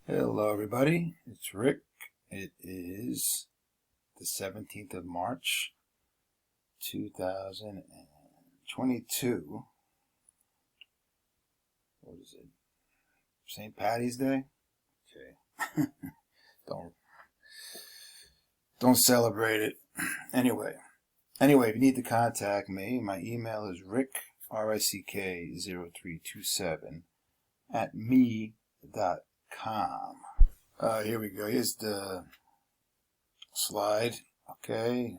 Hello everybody, it's Rick. It is the 17th of March, 2022. What is it? St. Patty's Day? Okay. Don't celebrate it. Anyway, if you need to contact me, my email is rick, rick0327 at me.com. Here we go. Here's the slide. Okay.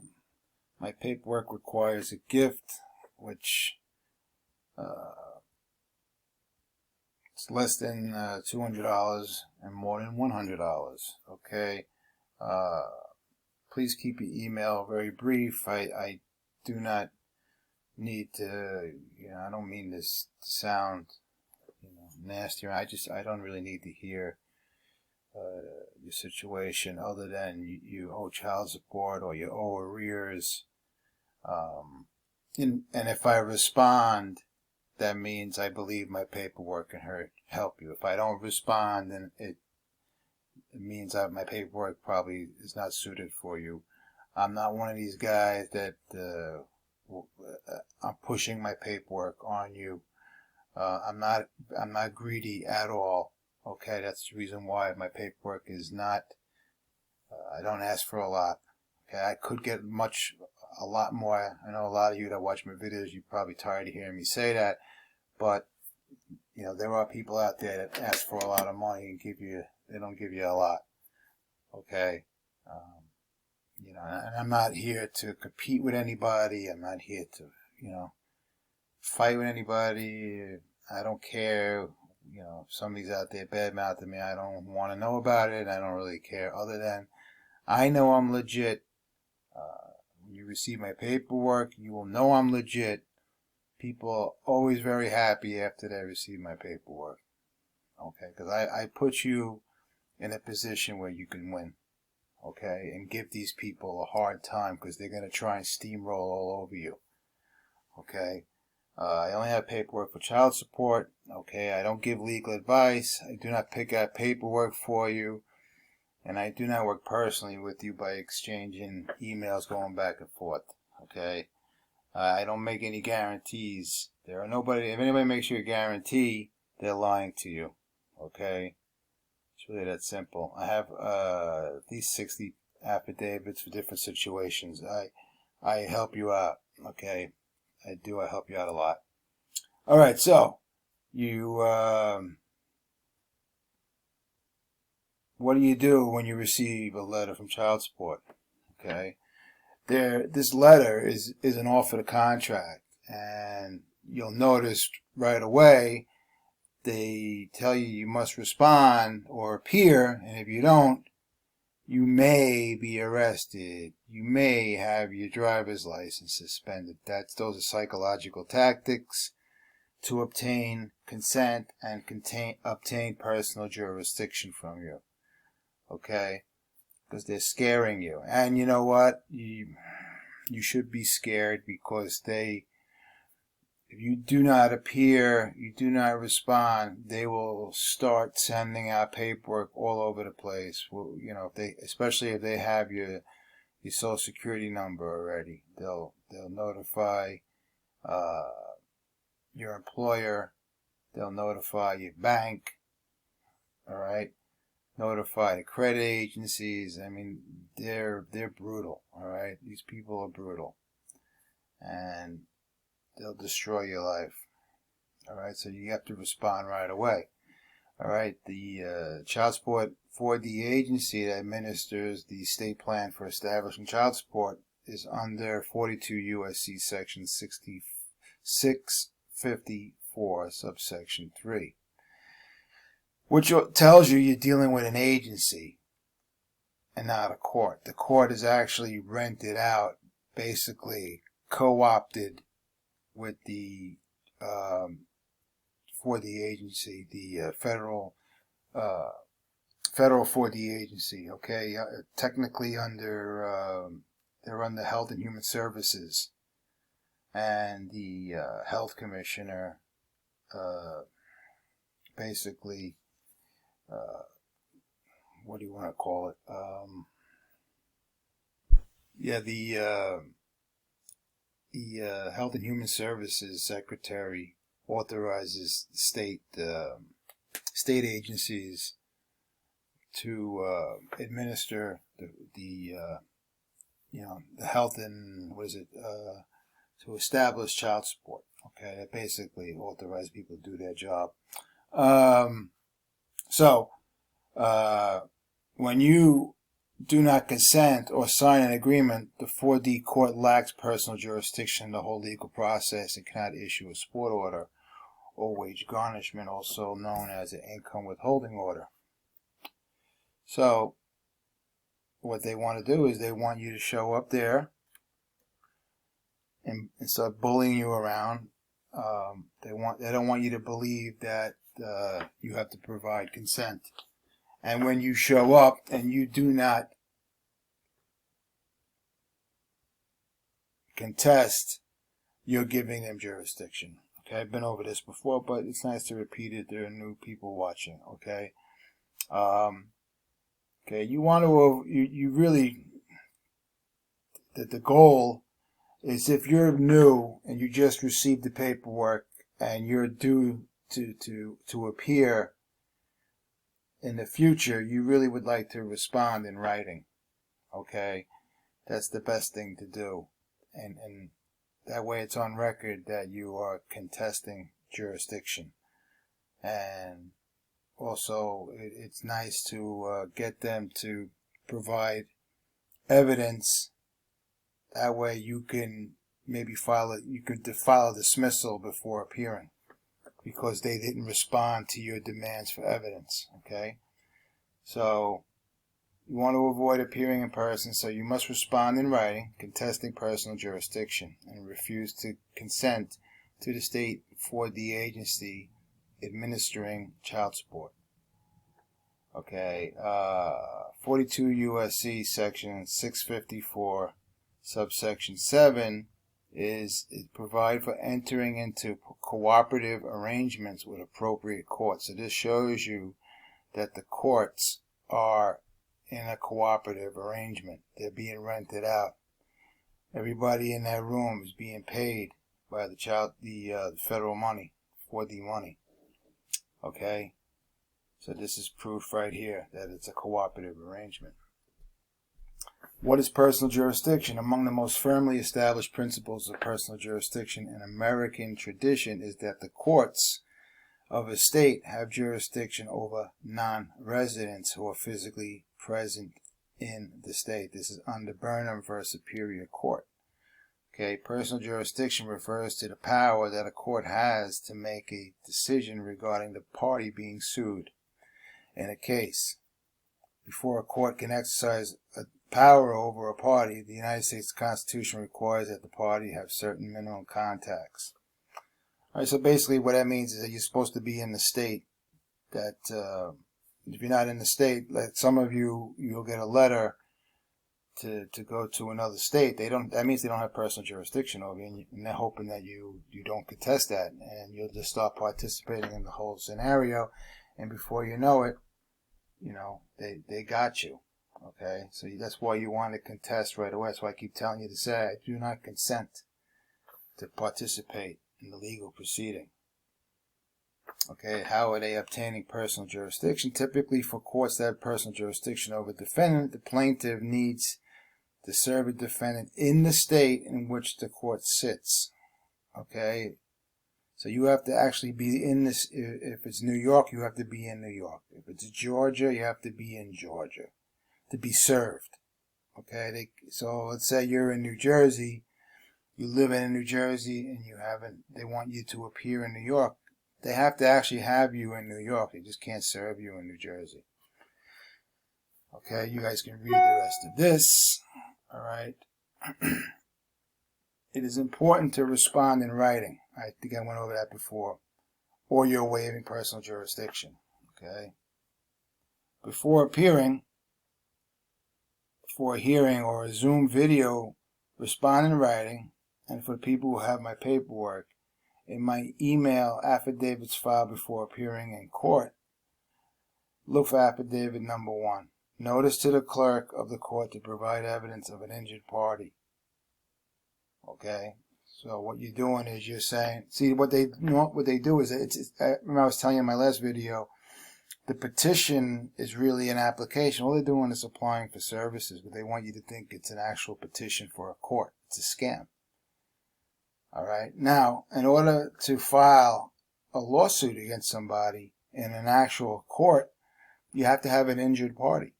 My paperwork requires a gift, which it's less than $200 and more than $100. Okay. Please keep your email very brief. I do not need to, I don't mean this to sound, nasty. I don't really need to hear your situation other than you owe child support or you owe arrears. And if I respond, that means I believe my paperwork can help you. If I don't respond, then it means that my paperwork probably is not suited for you. I'm not one of these guys that I'm pushing my paperwork on you. I'm not greedy at all. Okay, that's the reason why my paperwork is not. I don't ask for a lot. Okay, I could get a lot more. I know a lot of you that watch my videos, you're probably tired of hearing me say that, but there are people out there that ask for a lot of money and they don't give you a lot. Okay, and I'm not here to compete with anybody. I'm not here to fight with anybody. I don't care. If somebody's out there bad-mouthing me, I don't want to know about it. I don't really care, other than I know I'm legit. When you receive my paperwork, you will know I'm legit. People are always very happy after they receive my paperwork. Okay, because I put you in a position where you can win. Okay, and give these people a hard time because they're going to try and steamroll all over you. Okay. I only have paperwork for child support. Okay, I don't give legal advice. I do not pick out paperwork for you. And I do not work personally with you by exchanging emails going back and forth. Okay, I don't make any guarantees. If anybody makes you a guarantee, they're lying to you. Okay, it's really that simple. I have at least 60 affidavits for different situations. I help you out. Okay. I help you out a lot. All right, so what do you do when you receive a letter from child support? Okay, this letter is an offer to contract, and you'll notice right away they tell you must respond or appear, and if you don't, you may be arrested. You may have your driver's license suspended. Those are psychological tactics to obtain consent and obtain personal jurisdiction from you. Okay? Because they're scaring you. And you know what? You should be scared because if you do not appear, you do not respond, they will start sending out paperwork all over the place. Well, especially if they have your social security number already, they'll notify your employer, they'll notify your bank, all right, notify the credit agencies. I mean, they're brutal, all right. These people are brutal, and they'll destroy your life. All right, so you have to respond right away. All right, the child support for the agency that administers the state plan for establishing child support is under 42 U.S.C. section 6654, subsection 3, which tells you you're dealing with an agency and not a court. The court is actually rented out, basically co-opted with the for the agency, the federal for the agency. Okay, technically they're under Health and Human Services, and the health commissioner basically what do you want to call it? Yeah, the Health and Human Services Secretary authorizes state agencies to administer the health and to establish child support. Okay, that basically authorizes people to do their job. When you do not consent or sign an agreement, the 4D court lacks personal jurisdiction to hold legal process and cannot issue a support order or wage garnishment, also known as an income withholding order. So what they want to do is they want you to show up there and start bullying you around. They don't want you to believe that you have to provide consent. And when you show up and you do not contest, you're giving them jurisdiction. Okay, I've been over this before, but it's nice to repeat it. There are new people watching. Okay, you want to you really the goal is, if you're new and you just received the paperwork and you're due to appear in the future, you really would like to respond in writing. Okay, that's the best thing to do, and that way it's on record that you are contesting jurisdiction. And also, it's nice to get them to provide evidence. That way you can maybe file a dismissal before appearing, because they didn't respond to your demands for evidence. Okay, so you want to avoid appearing in person, so you must respond in writing, contesting personal jurisdiction, and refuse to consent to the state for the agency administering child support. Okay, 42 U.S.C. section 654 subsection 7 is provide for entering into cooperative arrangements with appropriate courts. So this shows you that the courts are in a cooperative arrangement. They're being rented out. Everybody in that room is being paid by the federal money, 4D money. Okay, so this is proof right here that it's a cooperative arrangement. What is personal jurisdiction? Among the most firmly established principles of personal jurisdiction in American tradition is that the courts of a state have jurisdiction over non-residents who are physically present in the state. This is under Burnham v. Superior Court. Okay, personal jurisdiction refers to the power that a court has to make a decision regarding the party being sued in a case. Before a court can exercise a power over a party, the United States Constitution requires that the party have certain minimum contacts. All right, so basically what that means is that you're supposed to be in the state. That if you're not in the state, like some of you, you'll get a letter to go to another state. That means they don't have personal jurisdiction over you, and they're hoping that you don't contest that, and you'll just start participating in the whole scenario, and before you know it, they got you. Okay, so that's why you want to contest right away. That's why I keep telling you to say, I do not consent to participate in the legal proceeding. Okay, how are they obtaining personal jurisdiction? Typically, for courts that have personal jurisdiction over the defendant, the plaintiff needs to serve a defendant in the state in which the court sits. Okay, so you have to actually be in this. If it's New York, you have to be in New York. If it's Georgia, you have to be in Georgia to be served. Okay, so let's say you're in New Jersey, you live in New Jersey, and they want you to appear in New York. They have to actually have you in New York. They just can't serve you in New Jersey. Okay, you guys can read the rest of this. All right. It is important to respond in writing. I think I went over that before. Or you're waiving personal jurisdiction. Okay. Before appearing, for a hearing or a Zoom video, respond in writing. And for the people who have my paperwork, in my email affidavits filed before appearing in court, look for affidavit number 1. Notice to the clerk of the court to provide evidence of an injured party. Okay? So what you're doing is you're saying, see, what they do is, remember I was telling you in my last video, the petition is really an application. All they're doing is applying for services, but they want you to think it's an actual petition for a court. It's a scam. All right? Now, in order to file a lawsuit against somebody in an actual court, you have to have an injured party.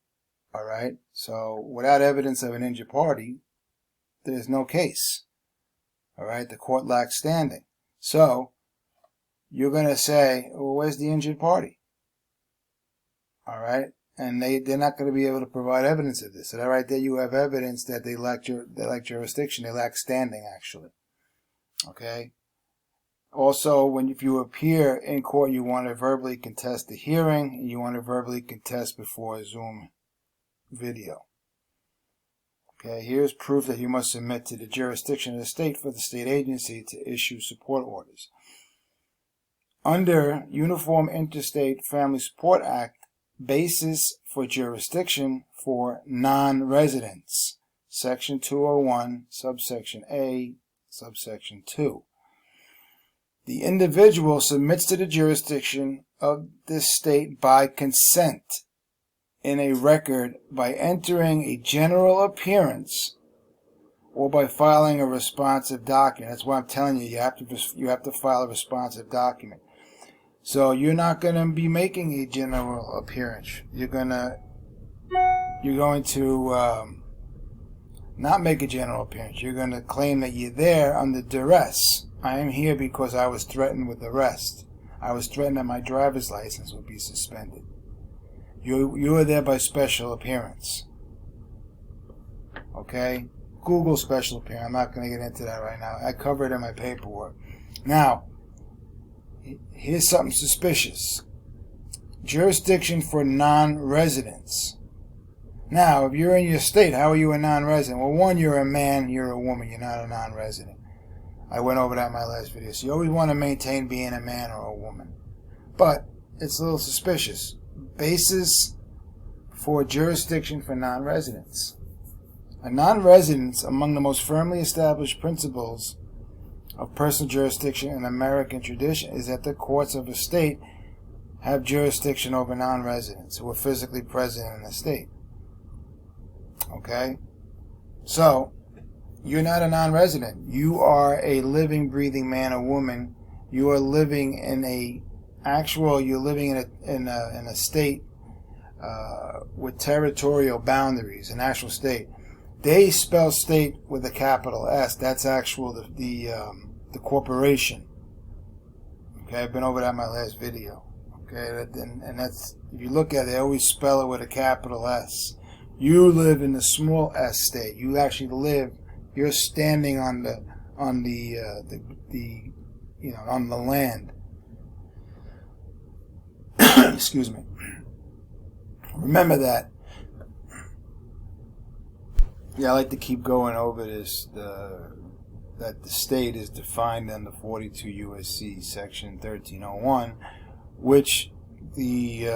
All right? So without evidence of an injured party, there's no case. All right? The court lacks standing. So you're going to say, well, where's the injured party? All right? And they're not going to be able to provide evidence of this. So that right there, you have evidence that they lack jurisdiction. They lack standing, actually. Okay? Also, if you appear in court, you want to verbally contest the hearing, and you want to verbally contest before a Zoom video. Okay, here's proof that you must submit to the jurisdiction of the state for the state agency to issue support orders. Under Uniform Interstate Family Support Act, basis for jurisdiction for non-residents, Section 201, subsection A, subsection 2. The individual submits to the jurisdiction of this state by consent in a record by entering a general appearance or by filing a responsive document. That's why I'm telling you, you have to file a responsive document. So you're not going to be making a general appearance. You're going to not make a general appearance. You're going to claim that you're there under duress. I am here because I was threatened with arrest. I was threatened that my driver's license would be suspended. You are there by special appearance. Okay? Google special appearance. I'm not going to get into that right now. I cover it in my paperwork. Now, here's something suspicious. Jurisdiction for non-residents. Now, if you're in your state, how are you a non-resident? Well, one, you're a man, you're a woman, you're not a non-resident. I went over that in my last video. So you always want to maintain being a man or a woman. But it's a little suspicious. Basis for jurisdiction for non-residents. A non-resident, among the most firmly established principles of personal jurisdiction in American tradition, is that the courts of a state have jurisdiction over non-residents who are physically present in the state. Okay? So, you're not a non-resident. You are a living, breathing man or woman. You are living in you're living in a state with territorial boundaries, an actual state. They spell state with a capital S. That's the corporation. Okay, I've been over that in my last video. Okay, and that's, if you look at it, they always spell it with a capital S. You live in the small S state. You actually live. You're standing on the land. Excuse me. Remember that. Yeah, I like to keep going over this. That the state is defined under 42 U.S.C. Section 1301, which the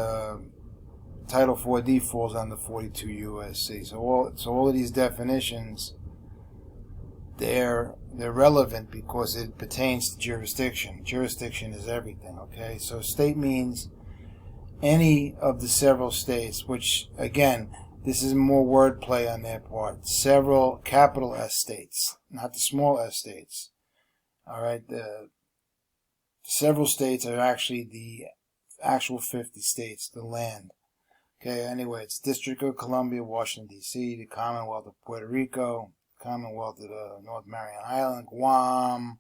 Title 4D falls under 42 U.S.C. So all of these definitions, they're relevant because it pertains to jurisdiction. Jurisdiction is everything. Okay, so state means any of the several states, which again, this is more wordplay on their part. Several capital S states, not the small S states. All right, the several states are actually the actual 50 states, the land. Okay, anyway, it's District of Columbia, Washington, D.C., the Commonwealth of Puerto Rico, Commonwealth of the North Mariana Island, Guam,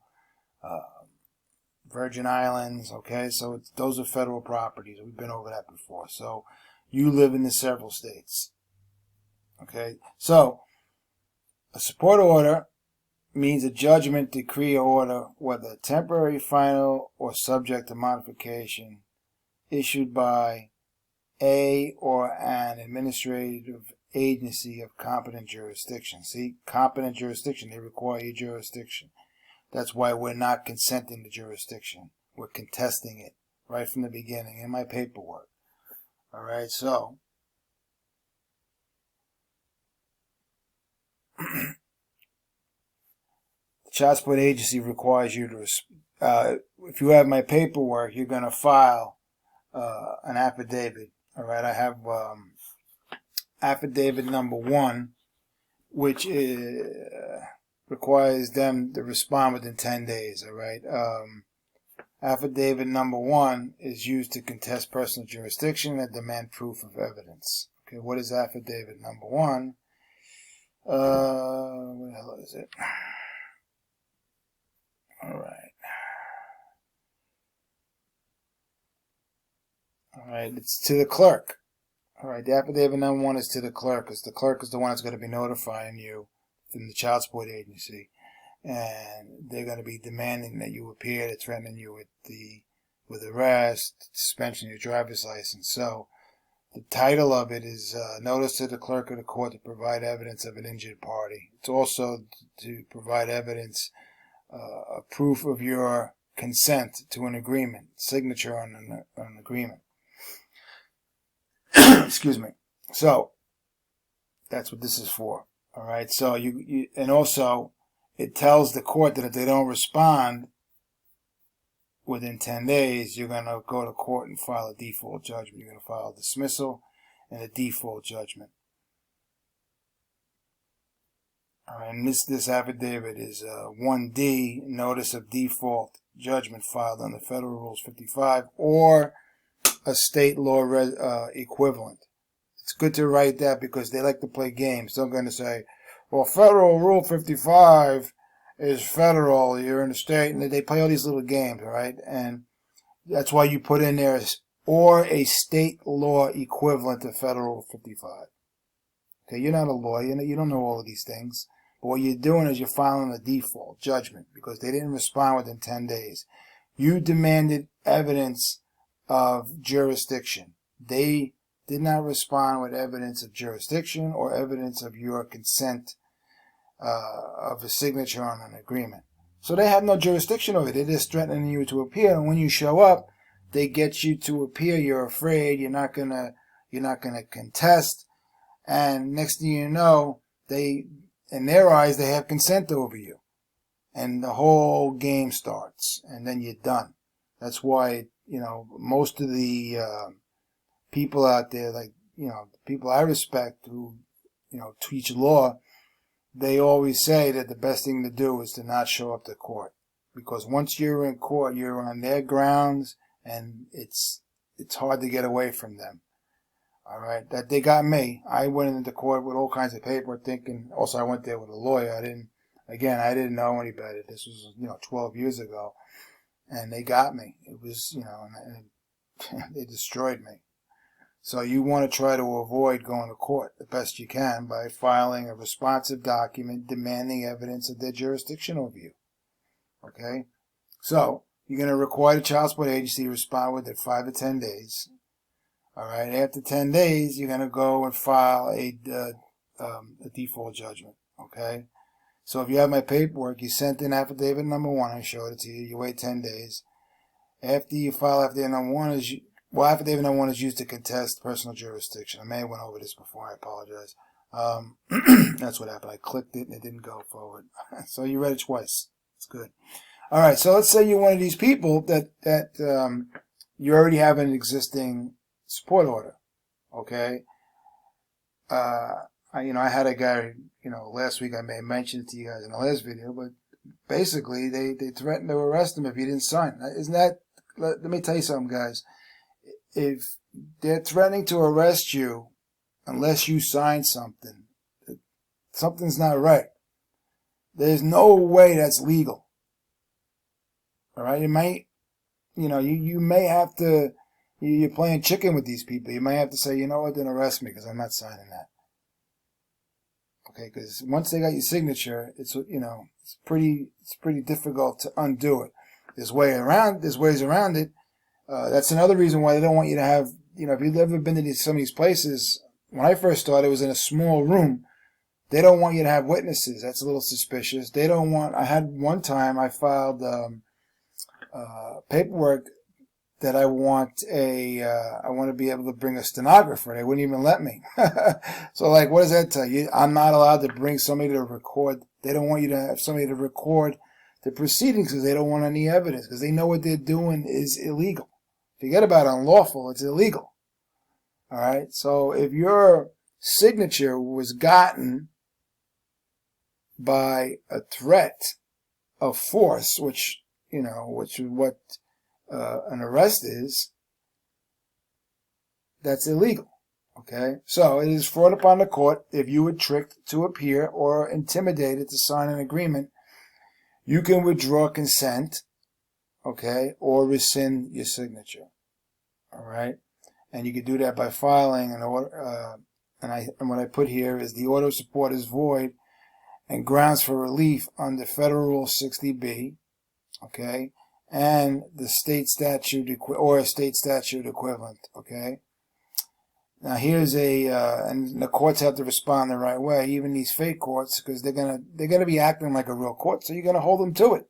Virgin Islands. Okay, so those are federal properties. We've been over that before. So you live in the several states. Okay, so a support order means a judgment, decree, or order, whether temporary, final, or subject to modification, issued by a or an administrative agency of competent jurisdiction. See, competent jurisdiction, they require your jurisdiction. That's why we're not consenting to jurisdiction. We're contesting it right from the beginning in my paperwork. All right, so The child support agency requires you to, if you have my paperwork, you're going to file an affidavit. All right, I have affidavit number 1, which requires them to respond within 10 days. All right. Affidavit number 1 is used to contest personal jurisdiction and demand proof of evidence. Okay, what is affidavit number 1? What the hell is it? All right, it's to the clerk. All right, the affidavit number 1 is to the clerk, because the clerk is the one that's going to be notifying you from the child support agency, and they're going to be demanding that you appear. They're threatening you with arrest, suspension of your driver's license. So the title of it is Notice to the Clerk of the Court to provide evidence of an injured party. It's also to provide evidence, proof of your consent to an agreement, signature on an agreement. Excuse me. So that's what this is for. All right. So you and also it tells the court that if they don't respond within 10 days, you're going to go to court and file a default judgment. You're going to file a dismissal and a default judgment. All right, and this affidavit is 1D, notice of default judgment filed under Federal Rules 55 or a state law equivalent. It's good to write that because they like to play games. They're going to say, well, Federal Rule 55 is federal, you're in the state, and they play all these little games, all right? And that's why you put in there or a state law equivalent to Federal 55. Okay, you're not a lawyer, you don't know all of these things. But what you're doing is you're filing a default judgment because they didn't respond within 10 days. You demanded evidence of jurisdiction. They did not respond with evidence of jurisdiction or evidence of your consent of a signature on an agreement. So they have no jurisdiction over it. They're just threatening you to appear. And when you show up, they get you to appear. You're afraid. You're not gonna contest. And next thing you know, in their eyes, they have consent over you. And the whole game starts. And then you're done. That's why, most of the people out there, like, the people I respect who, teach law, they always say that the best thing to do is to not show up to court. Because once you're in court, you're on their grounds, and it's hard to get away from them. All right, that they got me. I went into court with all kinds of paperwork thinking, also I went there with a lawyer. I didn't know any better. This was, 12 years ago. And they got me. It was, and they destroyed me. So you want to try to avoid going to court the best you can by filing a responsive document demanding evidence of their jurisdiction over you. Okay? So you're going to require the child support agency to respond within 5 to 10 days. All right. After 10 days, you're going to go and file a default judgment. Okay? So if you have my paperwork, you sent in affidavit number 1. I showed it to you. You wait 10 days. After you file affidavit number 1 affidavit number 1 is used to contest personal jurisdiction. I may have went over this before. I apologize. That's what happened. I clicked it and it didn't go forward. So you read it twice. It's good. All right. So let's say you're one of these people that you already have an existing support order. Okay. I had a guy, last week. I may have mentioned it to you guys in the last video, but basically they threatened to arrest him if he didn't sign. Isn't that? Let me tell you something, guys. If they're threatening to arrest you unless you sign something, something's not right. There's no way that's legal. All right, you might, you may have to. You're playing chicken with these people. You may have to say, you know what, then arrest me because I'm not signing that. Okay, because once they got your signature, it's pretty difficult to undo it. There's ways around it. That's another reason why they don't want you to have, if you've ever been to some of these places, when I first started, it was in a small room. They don't want you to have witnesses. That's a little suspicious. I had one time I filed paperwork that I want I want to be able to bring a stenographer. They wouldn't even let me. So like, what does that tell you? I'm not allowed to bring somebody to record. They don't want you to have somebody to record the proceedings because they don't want any evidence, because they know what they're doing is illegal. Forget about unlawful, it's illegal. All right. So if your signature was gotten by a threat of force, which is what an arrest is, that's illegal. Okay, so it is fraud upon the court if you were tricked to appear or intimidated to sign an agreement. You can withdraw consent, okay, or rescind your signature. All right, and you can do that by filing an order. And what I put here is the order of support is void and grounds for relief under Federal Rule 60B, okay, and the state statute or a state statute equivalent, okay. Now here's and the courts have to respond the right way, even these fake courts, because they're gonna be acting like a real court, so you're gonna hold them to it,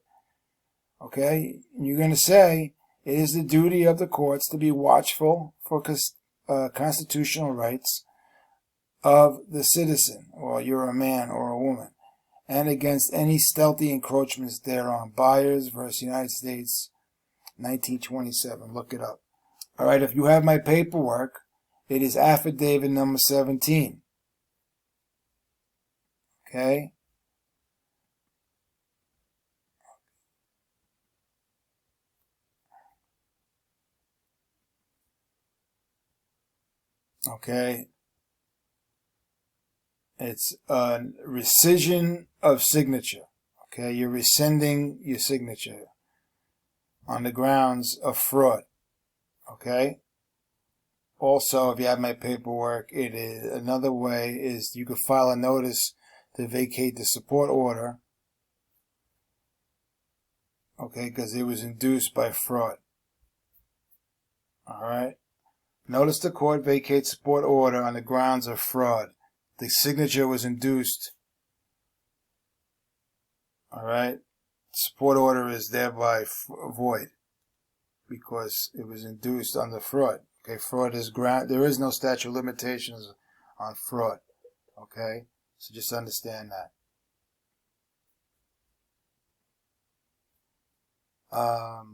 okay. And you're gonna say it is the duty of the courts to be watchful for constitutional rights of the citizen, or you're a man or a woman, and against any stealthy encroachments thereon. Byers versus United States, 1927. Look it up. All right, if you have my paperwork, it is affidavit number 17. Okay? Okay? It's a rescission of signature. Okay? You're rescinding your signature on the grounds of fraud. Okay? Also, if you have my paperwork, it is another way is you could file a notice to vacate the support order. Okay, because it was induced by fraud. All right. Notice the court vacate support order on the grounds of fraud. The signature was induced. All right. Support order is thereby void because it was induced under fraud. Okay, fraud is there is no statute of limitations on fraud. Okay, so just understand that. All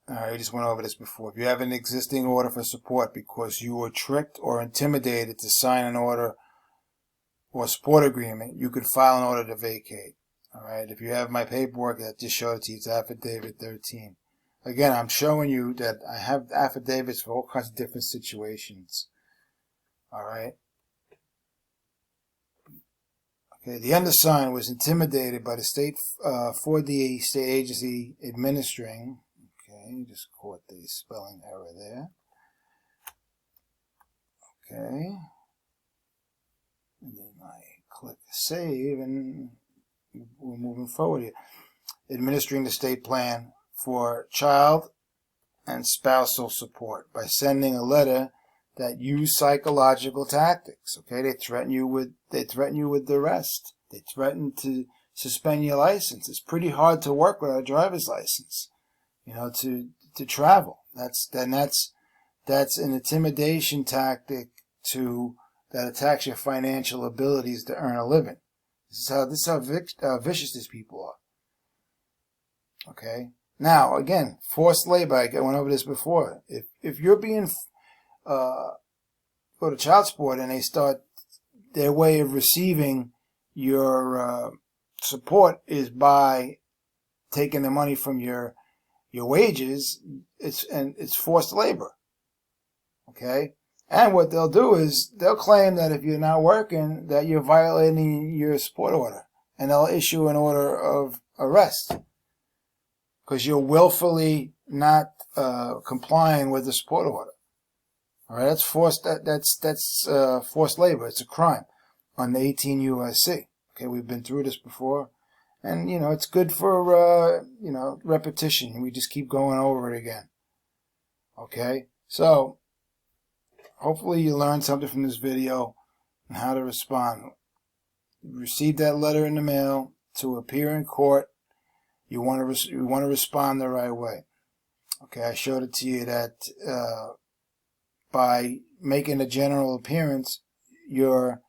right, I just went over this before. If you have an existing order for support because you were tricked or intimidated to sign an order or support agreement, you could file an order to vacate. All right, if you have my paperwork, that just showed it to you. It's affidavit 13. Again, I'm showing you that I have affidavits for all kinds of different situations. All right. Okay, the undersigned was intimidated by the state for the state agency administering. Okay, just caught the spelling error there. Okay. And then I click save and we're moving forward here. Administering the state plan for child and spousal support by sending a letter that use psychological tactics. Okay, they threaten you with arrest. They threaten to suspend your license. It's pretty hard to work without a driver's license. You know, to travel. That's an intimidation tactic that attacks your financial abilities to earn a living. This is how vicious these people are. Okay. Now, again, forced labor. I went over this before. If you're being go to child support and they start their way of receiving your support is by taking the money from your wages, it's forced labor. Okay. And what they'll do is they'll claim that if you're not working, that you're violating your support order. And they'll issue an order of arrest because you're willfully not complying with the support order. All right, that's forced labor. It's a crime on the 18 U.S.C. Okay, we've been through this before. And, you know, it's good for, repetition. We just keep going over it again. Okay, so hopefully you learned something from this video and how to respond. receive that letter in the mail, to appear in court, you want to respond the right way. Okay, I showed it to you that by making a general appearance, you're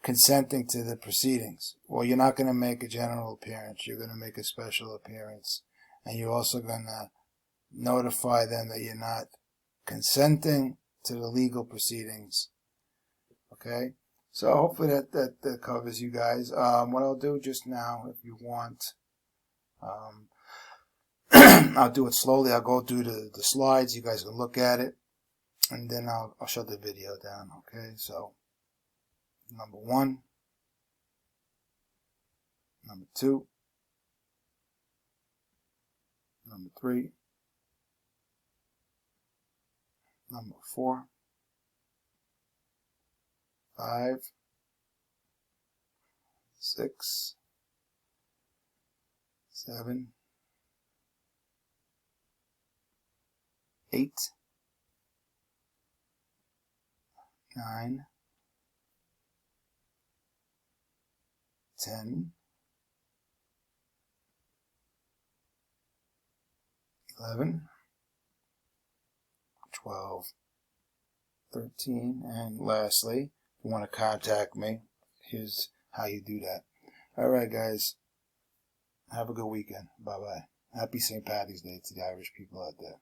consenting to the proceedings. Well, you're not going to make a general appearance. You're going to make a special appearance. And you're also going to notify them that you're not consenting to the legal proceedings. Okay? So hopefully that covers you guys. What I'll do just now, if you want, I'll do it slowly. I'll go through the slides. You guys can look at it. And then I'll shut the video down. Okay? So, number 1. Number 2. Number 3. Number 4. 5. 6. 7. 8. 9. 10. 11. 12. 13. And lastly, if you want to contact me, here's how you do that. Alright guys, have a good weekend. Bye bye. Happy St. Patty's Day to the Irish people out there.